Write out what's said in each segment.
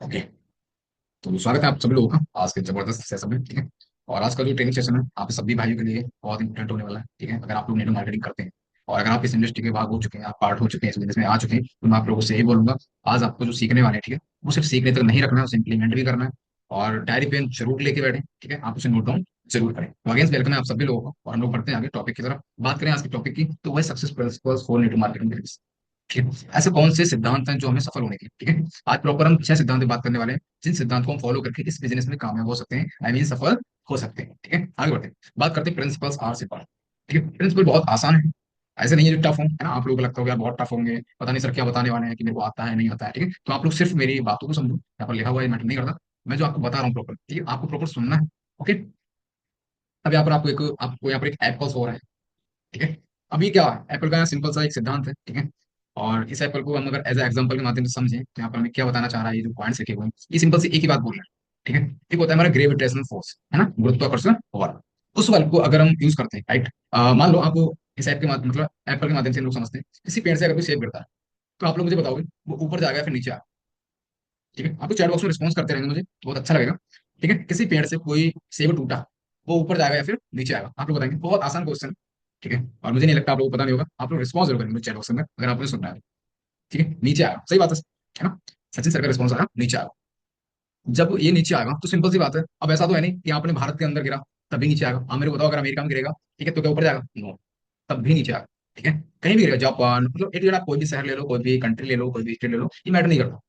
Okay. तो स्वागत है आप सभी लोगों का आज के जबरदस्त सेशन में। ठीक है। और आज का जो ट्रेनिंग सेशन है आप सभी भाइयों के लिए बहुत इंपॉर्टेंट होने वाला है। ठीक है। अगर आप लोग नेटवर्क मार्केटिंग करते हैं और अगर आप इस इंडस्ट्री के भाग हो चुके हैं, आप पार्ट हो चुके हैं, इस बिजनेस में आ चुके हैं, तो मैं आप लोगों से यही बोलूंगा, आज आपको जो सीखने वाले हैं, ठीक है, वो सिर्फ सीखने तक नहीं रखना है, उसे इंप्लीमेंट भी करना है। और डायरी पेन जरूर लेके बैठे। ठीक है। आप उसे नोट डाउन जरूर करें। तो अगेंस्ट वेलकम है आप सभी लोगों को और हम लोग बढ़ते हैं आगे टॉपिक की तरफ। बात करें आज के टॉपिक की, तो वह success principles for network marketing. ठीक है। ऐसे कौन से सिद्धांत हैं जो हमें सफल होने के, ठीक है, आज प्रॉपर हम 6 सिद्धांत की बात करने वाले हैं, जिन सिद्धांत को हम फॉलो करके इस बिजनेस में कामयाब हो सकते हैं, आई मीन सफल हो सकते हैं। ठीक है। आगे बढ़ते हैं। बात करते हैं प्रिंसिपल्स आर से पर। ठीक है। प्रिंसिपल बहुत आसान है, ऐसे नहीं है जो टफ हो, है ना। आप लोगों को लगता होगा यार बहुत टफ होंगे, पता नहीं सर क्या बताने वाले हैं, कि मेरे को आता है नहीं आता है। ठीक है। तो आप लोग सिर्फ मेरी बातों को समझो, यहाँ पर लिखा हुआ है मैटर नहीं करता, मैं जो आपको बता रहा हूँ प्रॉपर, ठीक है, आपको प्रॉपर सुनना है। ओके। अब यहाँ पर आपको यहाँ पर एक एप्पल्स हो रहा है। ठीक है। अभी क्या एप्पल का यहाँ सिंपल सा एक सिद्धांत है। ठीक है। और इस एप्पल को हम अगर एज एग्जांपल के माध्यम से समझें, तो यहाँ पर हमें क्या बताना चाह रहा है, ये जो पॉइंट्स लिखे हुए हैं, ये सिंपल सी एक ही बात बोल रहे हैं। ठीक है। एक होता है हमारा ग्रेविटेशनल फोर्स, है ना, गुरुत्वाकर्षण बल। उस बल को अगर हम यूज करते हैं, राइट, मान लो आपको इस ऐप के माध्यम मतलब एप्पल के माध्यम से लोग समझते हैं, किसी पेड़ से अगर कोई सेब गिरता है, तो आप लोग मुझे बताओगे वो ऊपर जाएगा फिर नीचे आएगा। ठीक है। आपको चैट बॉक्स में रिस्पॉन्स करते रहेंगे, मुझे बहुत अच्छा लगेगा। ठीक है। किसी पेड़ से कोई सेब टूटा, वो ऊपर जाएगा या फिर नीचे आएगा, आप लोग बताएंगे। बहुत आसान क्वेश्चन। ठीक है। और मुझे नहीं लगता आप लोगों को पता नहीं होगा, आप लोग रिस्पॉन्स जरूर करेंगे चैट बॉक्स में अगर आपने सुनना है। ठीक है। नीचे आएगा, सही बात है ना। सचिन सर का रिस्पॉन्स आया नीचे आएगा। जब ये नीचे आएगा तो सिंपल सी बात है, अब ऐसा तो है नहीं कि आपने भारत के अंदर गिरा तभी नीचे आएगा। आप मेरे को बताओ, अगर अमेरिका में गिरेगा, ठीक है, तो क्या ऊपर जाएगा? नो, तब भी नीचे आएगा। ठीक है। कहीं भी गिरेगा, जापान, मतलब एक आप कोई भी शहर ले लो, कोई भी कंट्री ले लो, कोई भी स्टेट ले लो, ये मैटर नहीं करता।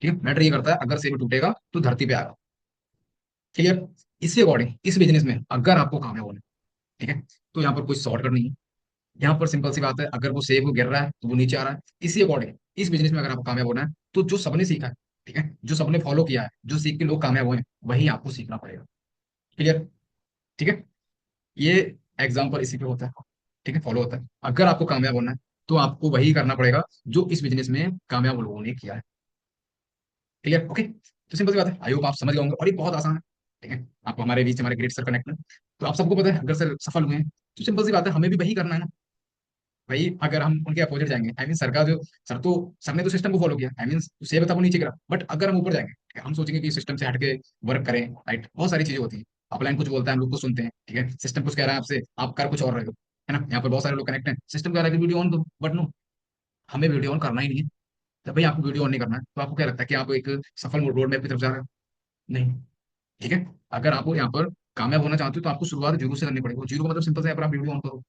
ठीक है। मैटर ये करता है अगर सेब टूटेगा तो धरती पे आएगा। क्लियर। इसी अकॉर्डिंग इस बिजनेस में अगर आपको कामयाब होना है, ठीक है, तो यहाँ पर कोई शॉर्टकट नहीं है। यहाँ पर सिंपल सी बात है, अगर वो सेब गिर रहा है तो वो नीचे आ रहा है। इसी अकॉर्डिंग इस बिजनेस में अगर आपको कामयाब होना है, तो जो सबने सीखा है, ठीक है, जो सबने फॉलो किया है, जो सीख के लोग कामयाब हुए हैं, वही आपको सीखना पड़ेगा। क्लियर। ठीक है। ये एग्जाम्पल इसी पे होता है। ठीक है, फॉलो होता है। अगर आपको कामयाब होना है, तो आपको वही करना पड़ेगा जो इस बिजनेस में कामयाब लोगों ने किया है। क्लियर। ओके। तो सिंपल सी बात है, आई होप आप समझ गए होंगे, और ये बहुत आसान है। ठीक है। आप हमारे बीच हमारे ग्रेट सर कनेक्ट में, तो आप सबको पता है अगर सर सफल हुए हैं, तो सिंपल सी बात है, हमें भी वही करना है ना भाई। अगर हम उनके अपोजिट जाएंगे, आई मीन सर का जो सर ने तो सिस्टम को फॉलो किया, आई मीन सेब था वो नीचे गिरा, बट अगर हम ऊपर जाएंगे, ठीक है, हम सोचेंगे कि सिस्टम से हटके वर्क करें, राइट, बहुत सारी चीजें होती है। अपलाइन कुछ बोलता है, हम लोग कुछ सुनते हैं, ठीक है, सिस्टम कुछ कह रहा है आपसे, आप कर कुछ और रहे हो, है ना। यहाँ पर बहुत सारे लोग कनेक्ट हैं, सिस्टम कह रहा है कि वीडियो ऑन दो, बट नो, हमें वीडियो ऑन करना ही नहीं है। जब भाई आपको वीडियो ऑन नहीं करना है, तो आपको क्या लगता है कि आप एक सफल रोड मैप की तरफ जा रहे हो? नहीं। ठीक है। अगर आपको यहाँ पर कामयाब होना चाहते हो, तो आपको शुरुआत जीरो से करनी पड़ेगी। जीरो का मतलब सिंपल से यहाँ पर आप वीडियो ऑन करो।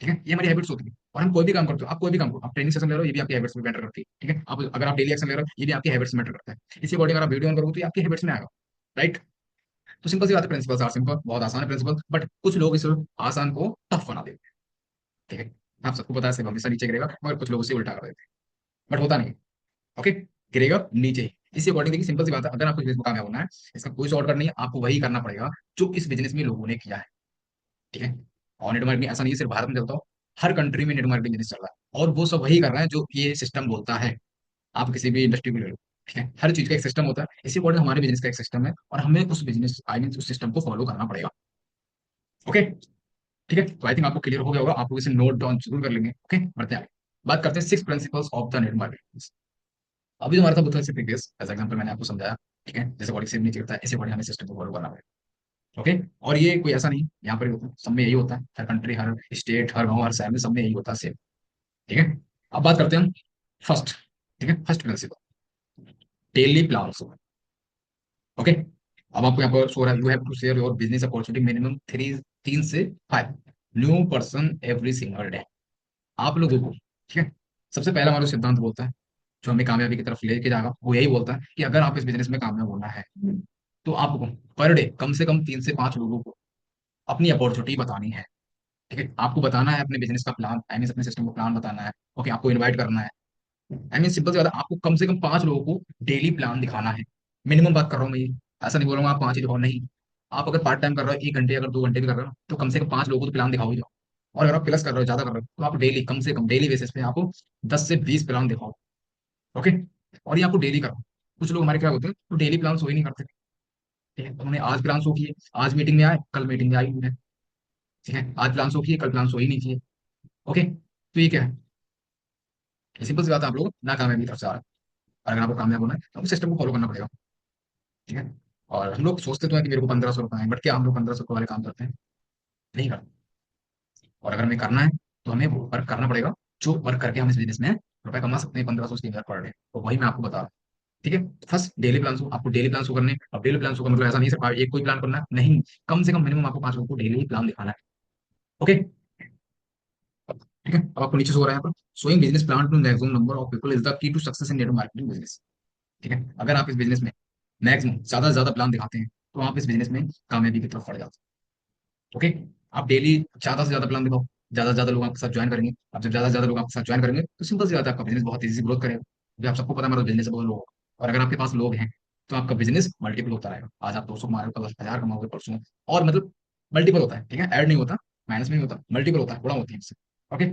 ठीक है। ये हमारी हैबिट्स होती है, और हम कोई भी काम करते हो, आप कोई भी काम करो, आप ट्रेनिंग सेशन ले रहे हो, ये भी आपकी हैबिट्स में मैटर करती है। ठीक है। आप अगर आप डेली एक्शन ले रहे हो, ये भी आपकी हैबिट्स में मैटर करता है। इसी अकॉर्डिंग अगर आप वीडियो ऑन करोगे, तो ये आपकी हैबिट्स में आएगा। राइट। तो सिंपल सी बात है, प्रिंसिपल्स आर सिंपल, बहुत आसान है प्रिंसिपल, बट कुछ लोग इस आसान को टफ बना देते हैं। ठीक है। आप सबको पता है सिर्फ हमेशा नीचे गिरेगा, मगर कुछ लोग उसे उल्टा कर देते हैं, बट होता नहीं है। ओके। गिरेगा नीचे ही। इसी अकॉर्डिंग देखिए, सिंपल सी बात है, अगर आपको बिजनेस में कामयाब होना है, इसका कोई शॉर्टकट नहीं है, आपको वही करना पड़ेगा जो इस बिजनेस में लोगों ने किया है। ठीक है। और नेट मार्केटिंग ऐसा नहीं है सिर्फ भारत में चलता हो, हर कंट्री में नेट मार्केटिंग बिजनेस चल रहा है, और वो सब वही कर रहे हैं जो ये सिस्टम बोलता है। आप किसी भी इंडस्ट्री को ले लो, ठीक है, हर चीज का एक सिस्टम होता है, इसी अकॉर्डिंग हमारे बिजनेस का एक सिस्टम है, और हमें उस बिजनेस आई मीन उस सिस्टम को फॉलो करना पड़ेगा। ओके। ठीक है। तो आई थिंक आपको क्लियर हो गया होगा, आप लोग इसे नोट डाउन जरूर कर लेंगे। ओके। बढ़ते हैं आगे। बात करते हैं 6 principles of the net marketing. अभी जो हमारा था वो था प्रीवियस एज एग्जाम्पल मैंने आपको समझाया। ठीक है। जैसे बॉडी सेम नहीं करता है, इसी अकॉर्डिंग हमें सिस्टम को फॉलो करना पड़ेगा। ओके। और ये कोई ऐसा नहीं, यहाँ पर होता है, सब में यही होता है, हर कंट्री, हर स्टेट, हर गाँव, हर शहर में सब में यही होता है सेम। ठीक है। अब बात करते हैं हम फर्स्ट। ठीक है। First principle, daily plan. Okay. अब आपको यहाँ पर शो रहा है, you have to share your business opportunity minimum 3 से 5 new person every single day. आप लोगों को, ठीक है, सबसे पहला हमारा जो सिद्धांत बोलता है, जो हमें कामयाबी की तरफ लेके जाएगा, वो यही बोलता है कि अगर आप इस बिजनेस में कामयाब होना है, तो आपको पर डे कम से कम 3 से 5 लोगों को अपनी अपॉर्चुनिटी बतानी है। ठीक है। आपको बताना है अपने बिजनेस का प्लान, आई मीन अपने सिस्टम का प्लान बताना है। ओके। आपको इन्वाइट करना है, आई मीन सिंपल सी बात है, आपको कम से कम 5 लोगों को डेली प्लान दिखाना है। मिनिमम बात कर रहा हूँ मैं ये, ऐसा नहीं बोल रहा हूँ आप 5 ही दिखाओ, नहीं। आप अगर पार्ट टाइम कर रहे हो, 1 घंटे अगर 2 घंटे भी कर रहे हो, तो कम से कम 5 लोगों को तो प्लान दिखाओ ही जाओ। और अगर आप प्लस कर रहे हो, ज्यादा कर रहे हो, तो आप डेली कम से कम डेली बेसिस पे आपको 10 से 20 प्लान दिखाओ। ओके। और ये आपको डेली करो। कुछ लोग हमारे क्या होते हैं, तो डेली प्लान शो ही नहीं करते। ठीक है। उन्होंने आज प्लान शो किए, आज मीटिंग में आए, कल मीटिंग में आई नहीं है। ठीक है। आज प्लान शो किए, कल प्लान शो ही नहीं किए। ओके। तो ये क्या है, सिंपल सी बात है, आप लोग नाकामयाबी की तरफ से आ रहे हैं। और अगर आपको कामयाब होना है तो आपको सिस्टम को फॉलो करना पड़ेगा। ठीक है। और हम लोग सोचते तो हैं कि मेरे को 1500 रुपये आए, बट क्या हम लोग 1500 वाले काम करते हैं? नहीं करते। और अगर हमें करना है तो हमें वो वर्क करना पड़ेगा, जो वर्क करके हम इस बिजनेस में रुपए कमा सकते हैं, 1500 से 3000 पर डे। तो वही मैं आपको बता रहा हूँ। ठीक है। फर्स्ट डेली प्लान हो, आपको डेली प्लान शो करने। अब डेली प्लान शो का मतलब ऐसा नहीं सिर्फ एक कोई प्लान करना है, नहीं, कम से कम मिनिमम आपको 5 लोगों को डेली प्लान दिखाना है। ओके। ठीक है। अब आपको नीचे शो हो रहा है यहाँ पर, showing business plan to maximum number of people is the key to success in network marketing business. ठीक है। अगर आप इस बिजनेस में मैक्सिमम ज्यादा से ज्यादा प्लान दिखाते हैं तो आप इस बिजनेस में कामयाबी की तरफ बढ़ जाते हैं। ओके। आप डेली ज्यादा से ज्यादा प्लान दिखाओ, ज्यादा से ज्यादा लोग आपके साथ ज्वाइन करेंगे। अब जब ज्यादा से ज्यादा लोग आपके साथ ज्वाइन करेंगे तो सिंपल सी बात है, आपका बिजनेस बहुत तेजी से ग्रोथ करेगा, क्योंकि आप सबको पता है हमारा बिजनेस है बहुत लोग। और अगर आपके पास लोग हैं तो आपका बिजनेस मल्टीपल होता रहेगा। आज आप 200 कमा रहे हो, कल 1000 कमाओगे, परसों और मतलब मल्टीपल होता है। ठीक है। ऐड नहीं होता, माइनस में नहीं होता, मल्टीपल होता है, गुणा होती है इससे। ओके।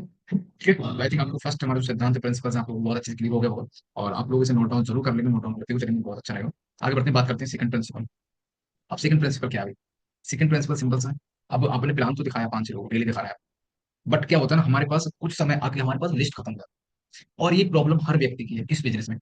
ठीक है। आई थिंक आपको फर्स्ट हमारे जो सिद्धांत प्रिंसिपल्स आपको बहुत अच्छे से क्लियर हो गया होगा, और आप लोग इसे नोट डाउन जरूर कर लेंगे, नोट डाउन करते हुए चलेंगे, बहुत अच्छा रहेगा। आगे बढ़ते हैं, बात करते हैं सेकंड प्रिंसिपल। अब सेकंड प्रिंसिपल क्या है? सेकंड प्रिंसिपल सिंपल सा है। अब आपने प्लान तो दिखाया, 5 लोगों डेली दिखा रहा है, बट क्या होता है ना, हमारे पास कुछ समय आके हमारे पास लिस्ट खत्म हो जाती है। और ये प्रॉब्लम हर व्यक्ति की है इस बिजनेस में।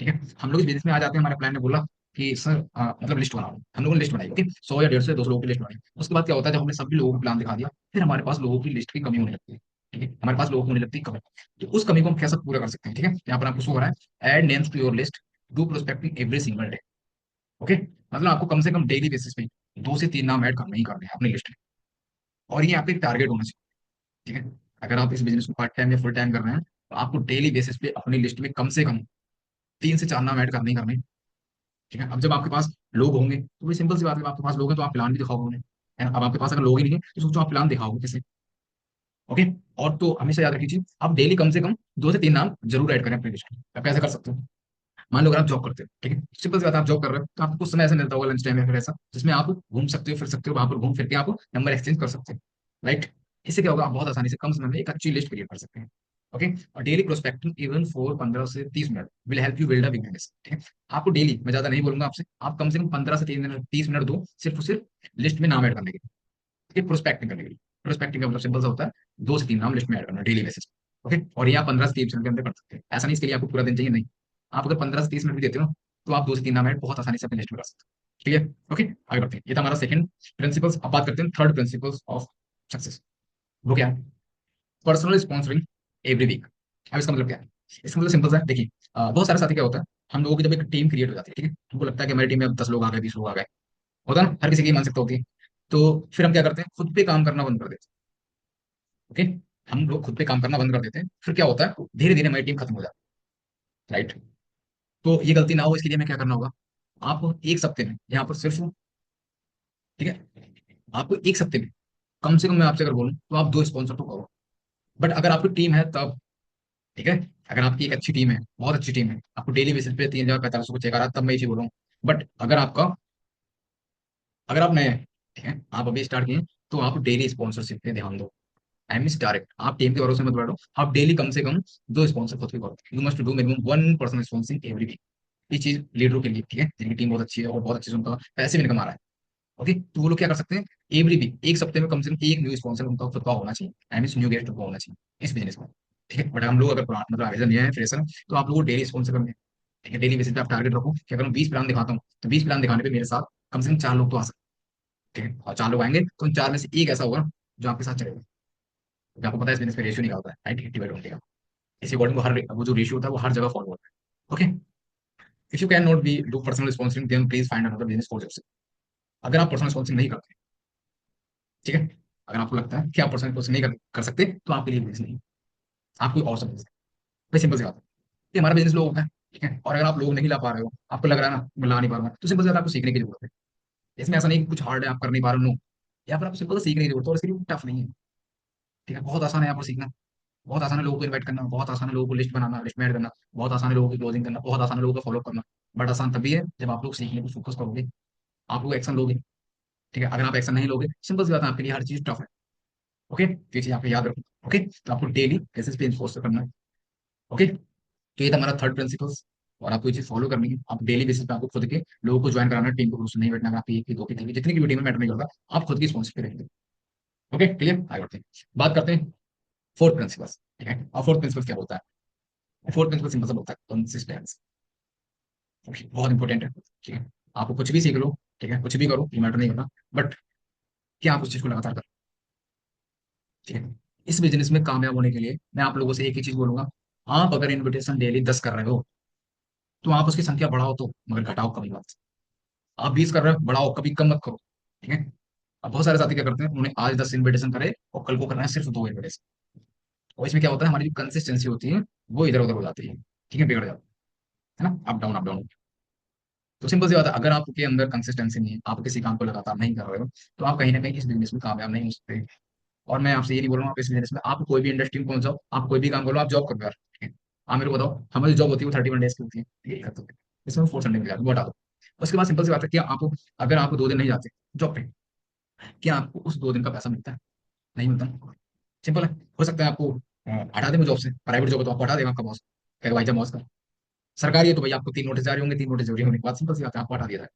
ठीक है। हम लोग इस बिजनेस में आ जाते हैं, हमारे प्लान ने बोला कि सर मतलब लिस्ट बनाओ, हम लोगों ने लिस्ट बनाई, ओके, 100 या 150 या 200 लोगों की लिस्ट बनाई। उसके बाद क्या होता है, जब हमने सभी लोगों को प्लान दिखा दिया, फिर हमारे पास लोगों की लिस्ट की कमी होने लगती है। ठीक है। हमारे पास लोगों की होने लगती है कमी। तो उस कमी को हम कैसे पूरा कर सकते हैं? ठीक है। यहाँ पर आपको शो हो रहा है, add names to your list, do prospecting every single day. Okay. मतलब आपको कम से कम डेली बेसिस पे 2 से 3 नाम ऐड करने ही करने हैं अपनी लिस्ट में। और ये आपका एक टारगेट होना चाहिए। ठीक है। अगर आप इस बिजनेस को पार्ट टाइम या फुल टाइम कर रहे हैं तो आपको डेली बेसिस पे अपनी लिस्ट में कम से कम 3 से 4 नाम ऐड करने ही करने हैं। ठीक है। अब जब आपके पास लोग होंगे तो वही सिंपल सी बात है, जब आपके पास लोग हैं तो आप प्लान भी दिखाओगे उन्हें, है ना। अब आपके पास अगर लोग ही नहीं है तो सोचो आप प्लान दिखाओगे किसे? ओके। और तो हमेशा याद रखिए चीज, आप डेली कम से कम 2 से 3 नाम जरूर ऐड करें अपनी लिस्ट में। आप कैसे कर सकते हो? मान लो अगर आप जॉब करते हो, ठीक है, सिंपल सी बात है, आप जॉब कर रहे हो तो आपको कुछ समय ऐसा मिलता होगा लंच टाइम या फिर ऐसा, जिसमें आप घूम सकते हो, फिर सकते हो, वहां पर घूम फिर के आप नंबर एक्सचेंज कर सकते हो। राइट। इससे क्या होगा, आप बहुत आसानी से कम समय में एक अच्छी लिस्ट क्रिएट कर सकते हैं। ओके। और डेली प्रोस्पेक्टिंग इवन फॉर 15 से 30 minute will help you build a business. ठीक है। आपको डेली, मैं ज्यादा नहीं बोलूंगा आपसे, आप कम से कम 15 से 30 मिनट 30 मिनट दो सिर्फ और सिर्फ लिस्ट में नाम ऐड करने के लिए। ठीक है। प्रोस्पेक्टिंग करने के लिए। प्रोस्पेक्टिंग का मतलब सिंपल सा होता है, 2 से 3 नाम लिस्ट में ऐड करना डेली बेसिस। ओके। और ये आप 15 से 30 मिनट के अंदर कर सकते हैं। ऐसा नहीं इसके लिए आपको पूरा दिन चाहिए, नहीं। आप अगर 15 से 30 मिनट भी देते हो तो आप 2 से 3 नाम ऐड बहुत आसानी से अपनी लिस्ट में कर सकते हो। ठीक है। ओके। आगे बढ़ते हैं, ये था हमारा सेकंड प्रिंसिपल्स। अब बात करते हैं थर्ड प्रिंसिपल्स ऑफ सक्सेस। वो क्या है? Personal sponsoring every week. अब इसका मतलब क्या है? इसका मतलब सिंपल सा है, देखिए, बहुत सारे साथी क्या होता है, हम लोगों की जब एक टीम क्रिएट हो जाती है, ठीक है, हमको लगता है कि हमारी टीम में अब 10 लोग आ गए, 20 लोग आ गए, होता है ना, हर किसी की मानसिकता होती है। तो फिर हम क्या करते हैं, खुद पे काम करना बंद कर देते हैं। ओके। हम लोग खुद पे काम करना बंद कर देते हैं, फिर क्या होता है, धीरे धीरे हमारी टीम खत्म हो जाती है। राइट। तो ये गलती ना हो इसके लिए हमें क्या करना होगा, आप एक सप्ते में यहाँ पर सिर्फ, ठीक है, आपको एक सप्ते में कम से कम, मैं आपसे अगर बोलूँ तो आप 2 स्पॉन्सर तो करो। बट अगर आपकी टीम है तब, ठीक है, अगर आपकी एक अच्छी टीम है, बहुत अच्छी टीम है, आपको डेली बेसिस पे 3000 4500 को चेक आ रहा है, तब मैं ये चीज बोल रहा हूँ। बट अगर आपका, अगर आप नए हैं, ठीक है, आप अभी स्टार्ट किए, तो आप डेली स्पॉन्सरशिप पे ध्यान दो। आई मीन डायरेक्ट आप टीम के भरोसे मत बैठो, आप डेली कम से कम 2 स्पॉन्सर खुद के करो। You must do minimum 1 person sponsoring every week. ये चीज लीडरों के लिए, ठीक है, जिनकी टीम बहुत अच्छी है और बहुत अच्छे से उनका पैसे भी इनकम आ रहा है। ओके। तो वो लोग क्या कर सकते हैं, एवरी वीक, एक सप्ते में कम से कम एक न्यू स्पॉन्सर उनका खुद का होना चाहिए। आई मीन न्यू गेस्ट उनका होना चाहिए इस बिजनेस में। ठीक है। बट हम लोग अगर मतलब आगे से नया है, फ्रेशर, तो आप लोगों को डेली स्पॉन्सर करने हैं। ठीक है। डेली बेसिस पे आप टारगेट रखो कि अगर मैं 20 प्लान दिखाता हूँ तो 20 प्लान दिखाने पे मेरे साथ कम से कम 4 लोग तो आ सकते हैं। ठीक है। और 4 लोग आएंगे तो उन 4 में से एक ऐसा होगा जो आपके साथ चलेगा। क्योंकि आपको पता है इस बिजनेस में रेशियो निकालता है, राइट, 80/20 का। इसी अकॉर्डिंग वो हर, वो जो रेशियो होता है वो हर जगह फॉलो होता है। Okay. If you can not be do personal sponsoring then please find another business for yourself. अगर आप पर्सनल स्पॉन्सरिंग नहीं करते, ठीक है, अगर आपको लगता है कि आप पर्सनल स्पॉन्सरिंग नहीं कर सकते तो आपके लिए बिजनेस नहीं, आप कोई और सब बिजनेस। भाई सिंपल सी बात है, कि हमारा बिजनेस लोग होता है, ठीक है, और अगर आप लोग नहीं ला पा रहे हो, आपको लग रहा है ना मैं ला नहीं पा रहा हूँ, तो सिंपल सी बात है, आपको सीखने की जरूरत है। इसमें ऐसा नहीं कि कुछ हार्ड है आप कर नहीं पा रहे हो, नो। यहाँ पर आपको सिंपल सीखने की जरूरत है, और इसके लिए टफ नहीं है। ठीक है। बहुत आसान है यहाँ पर सीखना। बहुत आसान है लोगों को इन्वाइट करना, बहुत आसान है लोगों को लिस्ट बनाना, लिस्ट में ऐड करना, बहुत आसान है लोगों की क्लोजिंग करना, बहुत आसान है लोगों का फॉलो करना। बट आसान तभी है जब आप लोग सीखने पर फोकस करोगे, आप लोग एक्शन लोगे। ठीक है। अगर आप एक्शन नहीं लोगे, सिंपल सी बात है, आपके लिए हर चीज टफ है। ओके। तो ये चीज आपको याद रखो। ओके। तो आपको डेली बेसिस पे इन्फोर्स करना है। ओके। तो ये था हमारा थर्ड प्रिंसिपल्स। और आपको ये चीज फॉलो करनी है, आप डेली बेसिस पे आपको खुद के लोगों को ज्वाइन कराना है, टीम को भरोसे नहीं बैठना। अगर आपकी एक की, दो की, तीन की, जितनी की भी टीम में मैटर नहीं करता, आप खुद की स्पॉन्सिबिलिटी रहेंगे। ओके। क्लियर, आगे बढ़ते हैं, बात करते हैं फोर्थ प्रिंसिपल्स। ठीक है। और फोर्थ प्रिंसिपल क्या होता है? फोर्थ प्रिंसिपल सिंपल सा होता है, कंसिस्टेंस। ओके, बहुत इंपॉर्टेंट है, ठीक है। आपको कुछ भी सीख लो, ठीक है, कुछ भी करो, ये मैटर नहीं करना, बट क्या आप उस चीज को लगातार करो, ठीक है। इस बिजनेस में कामयाब होने के लिए मैं आप लोगों से एक ही चीज बोलूंगा, आप अगर इन्विटेशन डेली 10 कर रहे हो तो आप उसकी संख्या बढ़ाओ तो, मगर घटाओ कभी मत। आप 20 कर रहे हो, बढ़ाओ, कभी कम मत करो, ठीक है। अब बहुत सारे साथी क्या करते हैं, उन्होंने आज 10 इन्विटेशन करे और कल को करना है सिर्फ 2 इन्विटेशन, और इसमें क्या होता है, हमारी जो कंसिस्टेंसी होती है वो इधर उधर हो जाती है, ठीक है, बिगड़ जाती है ना, अप डाउन अप डाउन। तो सिंपल सी बात है, अगर आपके अंदर कंसिस्टेंसी नहीं है, आप किसी काम को लगातार नहीं कर रहे हो, तो आप कहीं ना कहीं इस बिजनेस में कामयाब नहीं हो सकते। और मैं आपसे ये नहीं बोल रहा हूँ आप इस बिजनेस में, आप कोई भी इंडस्ट्री में पहुंच जाओ, आप कोई भी काम करो, आप जॉब करो यार, ठीक है। आप मेरे को बताओ, हमारी जॉब होती है वो 31 डेज की होती है, ठीक है, तो इसमें 4 संडे मिल जाते हैं, वो हटा दो। उसके बाद सिंपल सी बात है, क्या आप, अगर आप 2 दिन नहीं जाते जॉब पे, क्या आपको उस 2 दिन का पैसा मिलता है? नहीं मिलता। सिंपल है, हो सकता है आपको हटा दें जॉब से, प्राइवेट जॉब है तो आपको हटा देगा आपका बॉस, कहेगा भाई जा मौज कर। सरकारी है तो भाई आपको 3 नोटिस जारी होंगे, 3 नोटिस जारी होने के बाद सिंपल सी बात है, आपको हटा दिया जाएगा,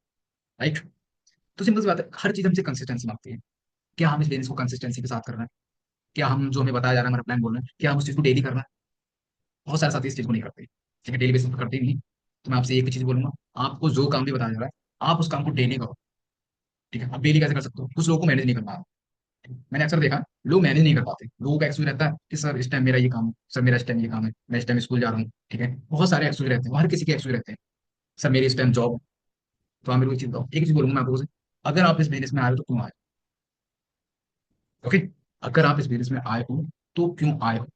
राइट। तो सिंपल सी बात है, हर चीज हमसे कंसिस्टेंसी मांगती है। क्या हम इस बिजनेस को कंसिस्टेंसी के साथ कर रहे हैं? क्या हम जो हमें बताया जा रहा है, हमारा प्लान बोल रहे हैं, क्या हम उस चीज को डेली कर रहे हैं? बहुत सारे साथी इस चीज को नहीं करते, ठीक है, डेली बेसिस पर करते ही नहीं। तो मैं आपसे एक ही चीज बोलूंगा, आपको जो काम भी बताया जा रहा है, आप उस काम को डेली करो, ठीक है। आप डेली कैसे कर सकते हो? कुछ लोगों को मैनेज नहीं कर पा रहा, मैंने अक्सर देखा, लोग मैनेज नहीं कर पाते, लोगों का एक्सक्यूज रहता है कि सर इस टाइम मेरा ये काम है, सर मेरा इस टाइम ये काम है, मैं इस टाइम स्कूल जा रहा हूँ, ठीक है, बहुत सारे एक्सक्यूज रहते हैं, हर किसी के एक्सक्यूज रहते हैं, सर मेरी इस टाइम जॉब। तो आप मेरे को एक चीज बताओ, एक चीज बोलूंगा मैं आपको, अगर आप इस बिजनेस में आए हो तो क्यों आए? ओके, अगर आप इस बिजनेस में आए हो तो क्यों आए हो?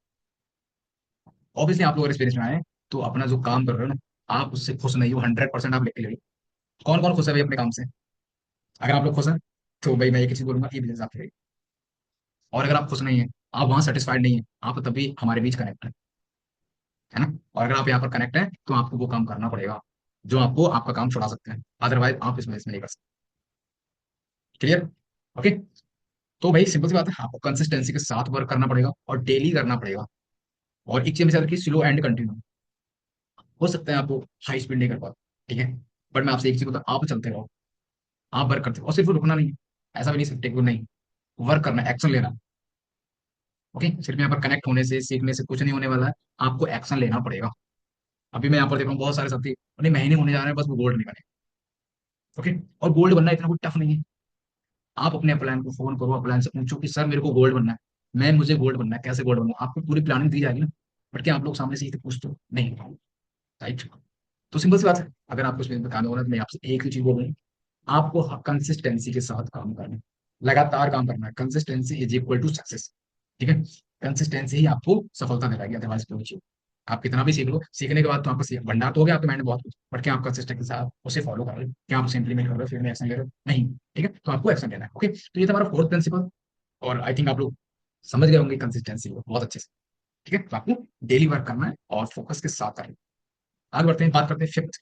ऑब्वियसली आप लोग अगर इस बिजनेस में आए तो अपना जो काम कर रहे हो ना, आप उससे खुश नहीं हो, 100% आप लेके ले। कौन कौन खुश है भाई अपने काम से? अगर आप लोग खुश हैं तो भाई मैं एक ही चीज बोलूंगा, ये बिजनेस आपके लिए। और अगर आप खुश नहीं है, आप वहां सेटिस्फाइड नहीं है, आप तभी हमारे बीच कनेक्ट है ना। और अगर आप यहाँ पर कनेक्ट है तो आपको वो काम करना पड़ेगा जो आपको आपका काम छुड़ा सकते हैं, अदरवाइज आप इस बिजनेस में नहीं कर सकते। क्लियर? ओके। तो भाई सिंपल सी बात है, आपको कंसिस्टेंसी के साथ वर्क करना पड़ेगा और डेली करना पड़ेगा। और एक चीज में रखिए, स्लो एंड कंटिन्यू। हो सकता है आपको हाई स्पीड नहीं कर पाओ, ठीक है, बट मैं आपसे एक चीज बता, आप चलते रहो, आप वर्क करते हो, और सिर्फ रुकना नहीं है, ऐसा भी नहीं सकते कि नहीं, वर्क करना, एक्शन लेना। ओके, सिर्फ यहाँ पर कनेक्ट होने से सीखने से कुछ नहीं होने वाला है, आपको एक्शन लेना पड़ेगा। अभी मैं यहाँ पर देख रहा हूँ बहुत सारे साथी उन्हें महीने होने जा रहे हैं, बस वो गोल्ड नहीं बने। ओके, और गोल्ड बनना इतना कोई टफ नहीं है। आप अपने प्लान को फोन करो, प्लान से पूछो कि सर मेरे को गोल्ड बनना है, मैं मुझे गोल्ड बनना है, कैसे गोल्ड बनूं, आपको पूरी प्लानिंग दी जाएगी ना। बट क्या आप लोग सामने से पूछते हो? नहीं, राइट। तो सिंपल सी बात है, अगर आपको इसमें बताना होना तो मैं आपसे एक ही चीज बोलूंगा, आपको कंसिस्टेंसी के साथ काम करना है, लगातार काम करना है, consistency is equal to success, ठीक है। कंसिस्टेंसी ही आपको सफलता दिलाएगी, अदरवाइज कोई चीज। आप कितना भी सीख लो, सीखने के बाद तो आपका भंडार तो हो गया आपके माइंड में बहुत कुछ, बट क्या आप कंसिस्टेंट के साथ उसे फॉलो कर रहे हो, क्या आप उसे इंप्लीमेंट कर रहे हो, फिर में एक्शन ले रहे हो? नहीं, ठीक है, तो आपको एक्शन लेना है। ओके, तो ये था हमारा फोर्थ प्रिंसिपल, और आई थिंक आप लोग समझ गए होंगे कंसिस्टेंसी को बहुत अच्छे से, ठीक है। तो आपको डेली वर्क करना है और फोकस के साथ करना है। आगे बढ़ते हैं, बात करते हैं फिफ्थ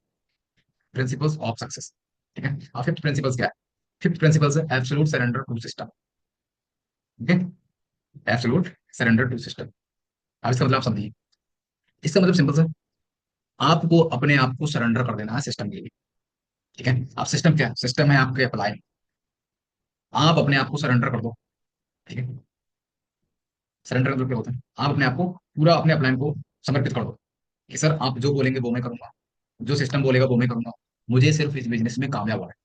प्रिंसिपल्स ऑफ सक्सेस, ठीक है। और फिफ्थ प्रिंसिपल्स क्या है? फिफ्थ प्रिंसिपल्स है एब्सोल्यूट सरेंडर टू सिस्टम, ठीक है, एब्सोल्यूट सरेंडर टू सिस्टम। अब इसका मतलब आप समझिए, इसका मतलब सिंपल है, आपको अपने आप को सरेंडर कर देना है सिस्टम के लिए, ठीक है। आप सिस्टम क्या है? सिस्टम है आपके अप्लाई, आप अपने आप को सरेंडर कर दो, ठीक है। सरेंडर मतलब क्या होता है? आप अपने आप को पूरा अपने अप्लाइन को समर्पित कर दो कि सर आप जो बोलेंगे वो मैं करूंगा, जो सिस्टम बोलेगा वो मैं करूंगा, मुझे सिर्फ इस बिजनेस में कामयाब होना है।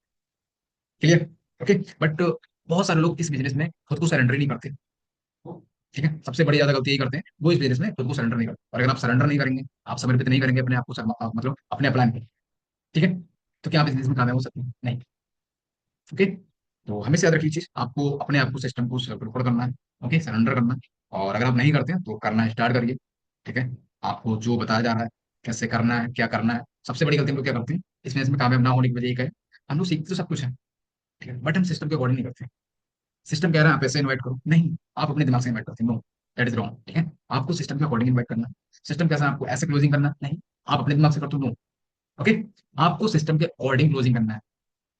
क्लियर? ओके। बट बहुत सारे लोग इस बिजनेस में खुद को सरेंडर ही नहीं करते, ठीक है। सबसे बड़ी ज्यादा गलती यही करते हैं, वो इस बिजनेस में खुद को सरेंडर नहीं करते। और अगर आप सरेंडर नहीं करेंगे, आप समर्पित नहीं करेंगे अपने आप को, मतलब अपने प्लान को, ठीक है, तो क्या आप इस बिजनेस में कामयाब हो सकते हैं? नहीं। ओके, तो हमेशा याद रखिए चीज, आपको अपने आप को सिस्टम को प्रिफर करना है, ओके, सरेंडर करना है। और अगर आप नहीं करते हैं तो करना स्टार्ट करिए, ठीक है। आपको जो बताया जा रहा है, कैसे करना है, क्या करना है। सबसे बड़ी गलती हम लोग क्या करते हैं इस बिजनेस में कामयाब ना होने की वजह एक है, हम लोग सीखते तो सब कुछ है, ठीक है, बट हम सिस्टम के अकॉर्डिंग नहीं करते। सिस्टम कह रहा है आप ऐसे इन्वाइट करो, नहीं, आप अपने दिमाग से इन्वाइट करते हैं, नो, दैट इज रॉन्ग, ठीक है। आपको सिस्टम के अकॉर्डिंग इन्वाइट करना है। सिस्टम कैसा है, आपको ऐसे क्लोजिंग करना है? नहीं, आप अपने दिमाग से करते हो, नो। ओके, आपको सिस्टम के अकॉर्डिंग क्लोजिंग करना है,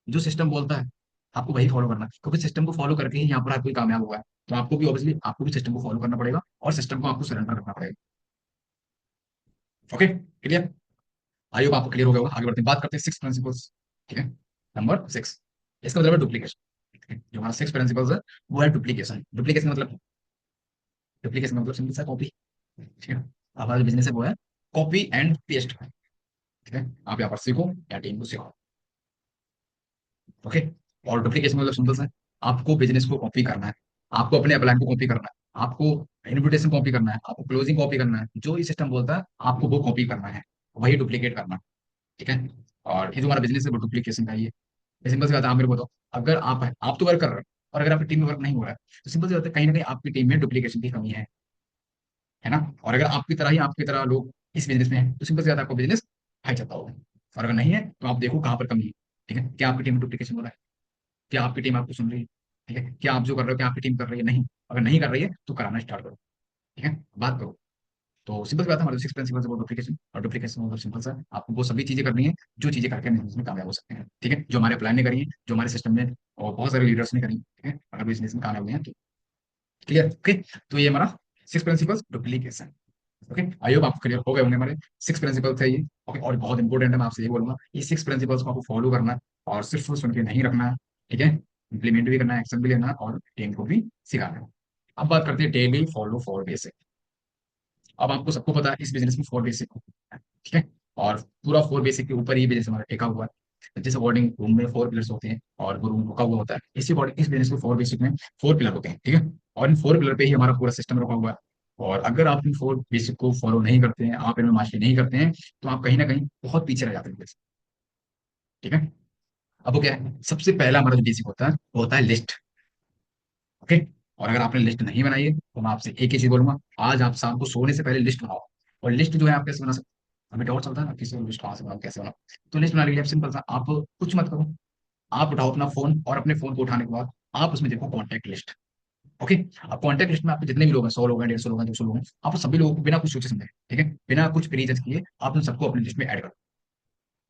जो सिस्टम बोलता है आपको वही फॉलो करना है, क्योंकि सिस्टम को फॉलो करके ही यहाँ पर हर कोई कामयाब हुआ है। तो आपको भी ऑब्वियसली आपको भी सिस्टम को फॉलो करना पड़ेगा और सिस्टम को आपको सरेंडर करना पड़ेगा। Okay, clear? आई होप आपको क्लियर हो गया होगा। आगे बढ़ते हैं, बात करते हैं सिक्स प्रिंसिपल्स, ठीक है, नंबर 6। इसका मतलब है डुप्लीकेशन। जो हमारा सिक्स प्रिंसिपल्स है वो है डुप्लीकेशन। डुप्लीकेशन मतलब, डुप्लीकेशन मतलब सिंपल सा कॉपी, ठीक है। हमारा जो बिजनेस है वो है कॉपी एंड पेस्ट, ठीक है, आप यहाँ पर सीखो या टीम को सिखाओ। ओके। और डुप्लीकेशन मतलब सिंपल सा है, आपको बिजनेस को कॉपी करना है, आपको अपने अपलाइन को कॉपी करना है, आपको इन्विटेशन कॉपी करना है, आपको क्लोजिंग कॉपी करना है, जो ये सिस्टम बोलता है आपको वो कॉपी करना है, वही डुप्लीकेट करना है। ठीक है। और ये जो हमारा बिजनेस है वो डुप्लीकेशन का ही है। सिंपल सी बात है, आप मेरे को बताओ, अगर आप तो वर्क कर रहे हो और अगर आपकी टीम में वर्क नहीं हो रहा है, तो सिंपल सी बात है, कहीं ना कहीं आपकी टीम में डुप्लीकेशन की कमी है ना। और अगर आपकी तरह लोग इस बिजनेस में है, तो सिंपल सी बात है, आपको बिजनेस हाई चलता होगा। और अगर नहीं है तो आप देखो कहाँ पर कमी है। ठीक है, क्या आपकी टीम में डुप्लीकेशन हो रहा है, क्या आपकी टीम आपको सुन रही है, ठीक है, क्या आप जो कर रहे हो क्या आपकी टीम कर रही है, नहीं, अगर नहीं कर रही है तो कराना स्टार्ट करो। ठीक है, बात करो। तो सिंपल सी बात है, हमारे सिक्स प्रिंसिपल्स अबाउट डुप्लीकेशन, और डुप्लीकेशन मतलब सिंपल सा है, आपको वो सभी चीजें करनी है जो चीजें करके हम बिजनेस में कामयाब हो सकते हैं। ठीक है, जो हमारे प्लान ने करी है, जो हमारे सिस्टम में और बहुत सारे लीडर्स ने करी। ठीक है, अगर बिजनेस में कामयाब हुए हैं तो। क्लियर। ओके। तो ये हमारा six principles duplication. Okay, I hope आपको क्लियर हो गए होंगे हमारे सिक्स प्रिंसिपल्स है ये। ओके, और बहुत इंपॉर्टेंट है, मैं आपसे ये बोलूंगा, ये सिक्स प्रिंसिपल्स को आपको फॉलो करना है, और सिर्फ सुन के नहीं रखना है। ठीक है, इंप्लीमेंट भी करना है, एक्शन भी लेना है, और टीम को भी सिखाना है। अब बात करते हैं डेली फॉलो फॉर बेसिक। अब आपको सबको पता है इस बिजनेस में फोर बेसिक है। ठीक है, और पूरा फोर बेसिक के ऊपर ही बिजनेस हमारा टिका हुआ है। जिस अकॉर्डिंग रूम में फोर पिलर्स होते हैं और वो रूम रुका हुआ होता है, इसी अकॉर्डिंग इस बिजनेस में फोर बेसिक में फोर पिलर होते हैं। ठीक है, और इन फोर पिलर पे ही हमारा पूरा सिस्टम रुका हुआ है। और अगर आप इन फोर बेसिक को फॉलो नहीं करते हैं, आप इनमें मास्टरी नहीं करते हैं, तो आप कहीं ना कहीं बहुत पीछे रह जाते हैं। ठीक है, अब वो क्या है, सबसे पहला हमारा जो बेसिक होता है वो होता है लिस्ट। ओके, और अगर आपने लिस्ट नहीं बनाई है तो मैं आपसे एक ही चीज बोलूंगा, आज आप शाम को सोने से पहले लिस्ट बनाओ। और लिस्ट जो है आप कैसे बना सकते हैं, हमें डाउट चलता है ना किसी लिस्ट कहाँ से बनाओ कैसे बनाओ। तो लिस्ट बनाने के लिए आप सिंपल सा, आप कुछ मत करो, आप उठाओ अपना फोन, और अपने फोन को उठाने के बाद आप उसमें देखो कॉन्टैक्ट लिस्ट। ओके, अब कॉन्टैक्ट लिस्ट में आपके जितने भी लोग हैं, 100 लोग हैं, 150 लोग हैं, 200 लोग हैं, आप सभी लोगों को बिना कुछ सोचे समझे, ठीक है, बिना कुछ प्री जज किए आप उन सबको अपनी लिस्ट में ऐड करो।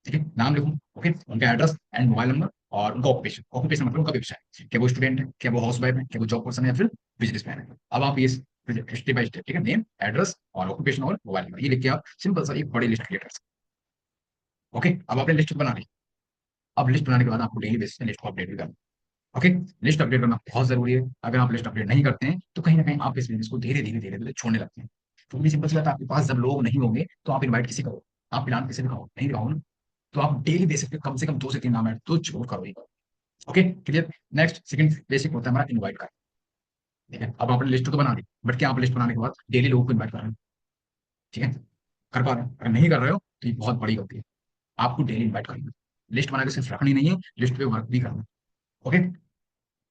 ठीक है, नाम लिखो। ओके, उनका एड्रेस एंड मोबाइल नंबर, और उनका ऑक्यूपेशन, ऑक्यूपेशन मतलब उनका व्यवसाय, क्या वो स्टूडेंट है, क्या वो हाउस वाइफ है, क्या वो जॉब पर्सन है, या फिर बिजनेसमैन है। अब आप ये स्टेप बाय स्टेप, ठीक है, नेम, एड्रेस और ऑक्यूपेशन और मोबाइल नंबर, ये लिख के आप सिंपल सा एक बड़ी लिस्ट क्रिएट कर सकते हैं। ओके, अब आपने लिस्ट बना ली। अब लिस्ट बनाने के बाद आपको डेली बेसिस पे लिस्ट को अपडेट भी करना। ओके, लिस्ट अपडेट करना बहुत जरूरी है। अगर आप लिस्ट अपडेट नहीं करते हैं तो कहीं ना कहीं आप इस बिजनेस को धीरे धीरे छोड़ने लगते हैं। क्योंकि सिंपल सी बात है, आपके पास जब लोग नहीं होंगे तो आप इनवाइट किसी करो, आप प्लान किसी दिखाओ, नहीं दिखाओ ना, तो आप डेली बेसिस पे कम से कम 2 से 3 नाम ऐड तो जरूर करो ही करो। Okay, clear. Next second basic होता है हमारा इनवाइट का। ठीक है, अब आपने लिस्ट तो बना दी, बट क्या आप लिस्ट बनाने के बाद डेली लोगों को इनवाइट कर रहे हैं? ठीक है, कर पा रहे हैं? अगर नहीं कर रहे हो तो ये बहुत बड़ी गलती है। आपको डेली इनवाइट करना है, लिस्ट बना के सिर्फ रखनी नहीं है, लिस्ट पे वर्क भी करना है। ओके,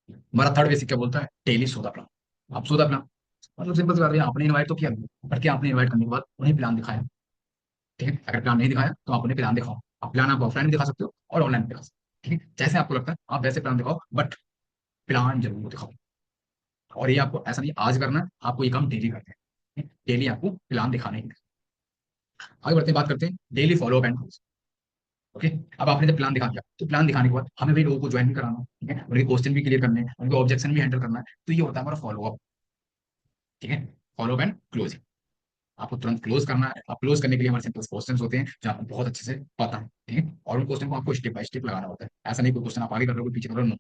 हमारा थर्ड बेसिक क्या बोलता है, डेली सौदा प्लान। आप सौदा प्लान मतलब सिंपल सी बात है, आपने इनवाइट तो किया, बट क्या आपने इनवाइट करने के बाद उन्हें प्लान दिखाया? ठीक है, अगर प्लान नहीं दिखाया तो आप उन्हें प्लान दिखाओ। आप प्लान आप ऑफलाइन भी दिखा सकते हो और ऑनलाइन भी दिखा सकते हो। ठीक है, जैसे आपको लगता है आप वैसे प्लान दिखाओ, बट प्लान जरूर दिखाओ। और ये आपको ऐसा नहीं आज करना है, आपको ये काम डेली करते हैं, डेली आपको प्लान दिखाने ही है। आगे बढ़ते हैं, बात करते हैं daily follow up and rules. Okay, अब आपने जब प्लान दिखा दिया तो प्लान दिखाने के बाद हमें भी लोगों को ज्वाइन भी कराना है, ठीक है, उनके क्वेश्चन भी क्लियर करने हैं, उनके ऑब्जेक्शन भी हैंडल करना है, तो ये होता है हमारा फॉलो अप। ठीक है, फॉलो अप एंड क्लोजिंग, आपको तुरंत क्लोज करना है। आप क्लोज करने के लिए हमारे सिंपल क्वेश्चंस होते हैं जो आपको बहुत अच्छे से पता है। ठीक है, और उन क्वेश्चन को आपको स्टेप बाय स्टेप लगाना होता है, ऐसा नहीं कोई क्वेश्चन आप आगे कर रहे हो कोई पीछे कर रहे हो, नो।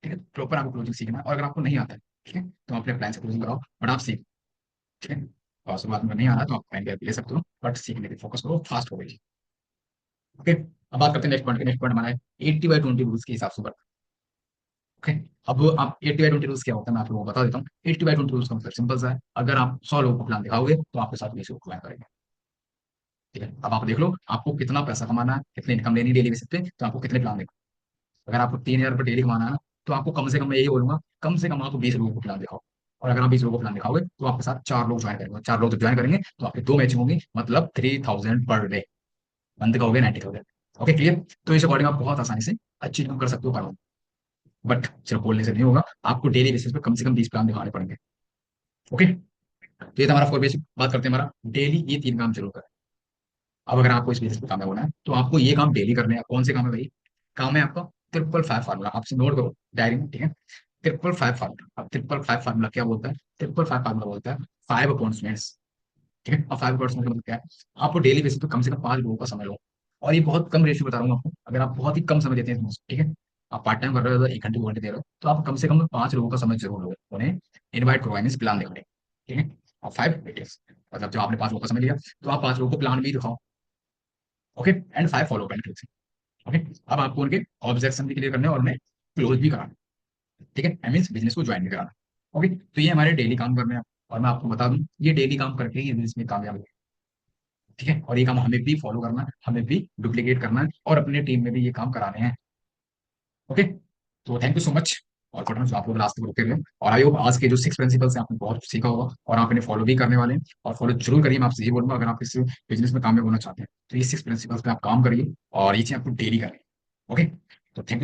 ठीक है, प्रॉपर आपको क्लोजिंग सीखना है, और अगर आपको नहीं आता है, ठीक है, तो अपने प्लान से क्लोजिंग कराओ, बट आप सीख। ठीक है, और शुरुआत में नहीं आ रहा तो आप प्लान भी ले सकते हो, बट सीखने पे फोकस करो, फास्ट हो गई। ओके, अब बात करते हैं नेक्स्ट पॉइंट के। नेक्स्ट पॉइंट हमारा है 80/20 रूल्स के हिसाब से वर्क। ओके, अब आप 80/20 रूल्स क्या होता है मैं आप लोगों को बता देता हूँ। 80/20 रूल्स का मतलब सिंपल सा है, अगर आप 100 लोगों को प्लान दिखाओगे तो आपके साथ 20 लोग प्लान करेंगे। ठीक है, अब आप देख लो आपको कितना पैसा कमाना है, कितनी इनकम लेनी डेली बेसिस पे, तो आपको कितने प्लान देखो। अगर आपको 3,000 रुपये डेली कमाना है ना, तो आपको कम से कम, मैं यही बोलूंगा, कम से कम आपको 20 लोगों को प्लान दिखाओ। और अगर आप 20 लोगों को प्लान दिखाओगे तो आपके साथ 4 लोग ज्वाइन करेंगे, 4 लोग जब ज्वाइन करेंगे तो आपकी 2 मैचिंग होंगी, मतलब 3000 पर डे, मंथ का हो गया 90,000। Okay, clear. तो इस अकॉर्डिंग आप बहुत आसानी से अच्छी इनकम कर सकते हो पर मंथ। बट सिर्फ बोलने से नहीं होगा, आपको डेली बेसिस पे कम से कम 20 प्लान दिखाने पड़ेंगे। ओके, तो ये था हमारा फोर बेसिक। बात करते हैं हमारा डेली ये 3 काम जरूर करें। अब अगर आपको इस बिजनेस में कामयाब होना है तो आपको ये काम डेली करने हैं। कौन से काम है भाई? काम है आपका 555 फार्मूला, आपसे नोट करो डायरी में। ठीक है, 555 फार्मूला। अब 555 फार्मूला क्या बोलता है? 555 फार्मूला बोलता है 5 अपॉइंटमेंट्स। ठीक है, अब 5 अपॉइंटमेंट मतलब क्या है? आपको डेली बेसिस पे कम से कम 5 लोगों का समय लो। और ये बहुत कम रेशियो बता रहा हूँ आपको, अगर आप बहुत ही कम समय देते हैं इसमें, ठीक है, आप पार्ट टाइम कर रहे हो तो 1 घंटे 2 घंटे दे रहे हो, तो आप कम से कम 5 लोगों का समय जरूर लो, उन्हें इन्वाइट करो, मीन्स प्लान दिखाने। ठीक है, और 5 डिटेल्स, मतलब जब आपने 5 लोगों का समय लिया तो आप 5 लोगों को प्लान भी दिखाओ। Okay, and 5 follow up and closing. Okay, अब आपको उनके ऑब्जेक्शन भी क्लियर करने हैं और उन्हें क्लोज भी कराना है। ठीक है, आई मीन्स बिजनेस को ज्वाइन भी कराना है। ओके, तो ये हमारे डेली काम करने हैं। और मैं आपको बता दूं, ये डेली काम करके ही बिजनेस में कामयाब है। ठीक है, और ये काम हमें भी फॉलो करना है, हमें भी डुप्लीकेट करना है और अपने टीम में भी ये काम कराने हैं। ओके, तो थैंक यू सो मच और फॉर जो आप लोग लास्ट तक रुके हुए हैं। और आई होप आज के जो 6 प्रिंसिपल्स हैं आपने बहुत कुछ सीखा होगा और आप इन्हें फॉलो भी करने वाले हैं। और फॉलो जरूर करिए, मैं आपसे यही बोलूंगा, अगर आप इस बिजनेस में कामयाब होना चाहते हैं तो ये 6 प्रिंसिपल्स पे आप काम करिए और ये चीज़ आपको डेली करें। ओके, तो थैंक यू।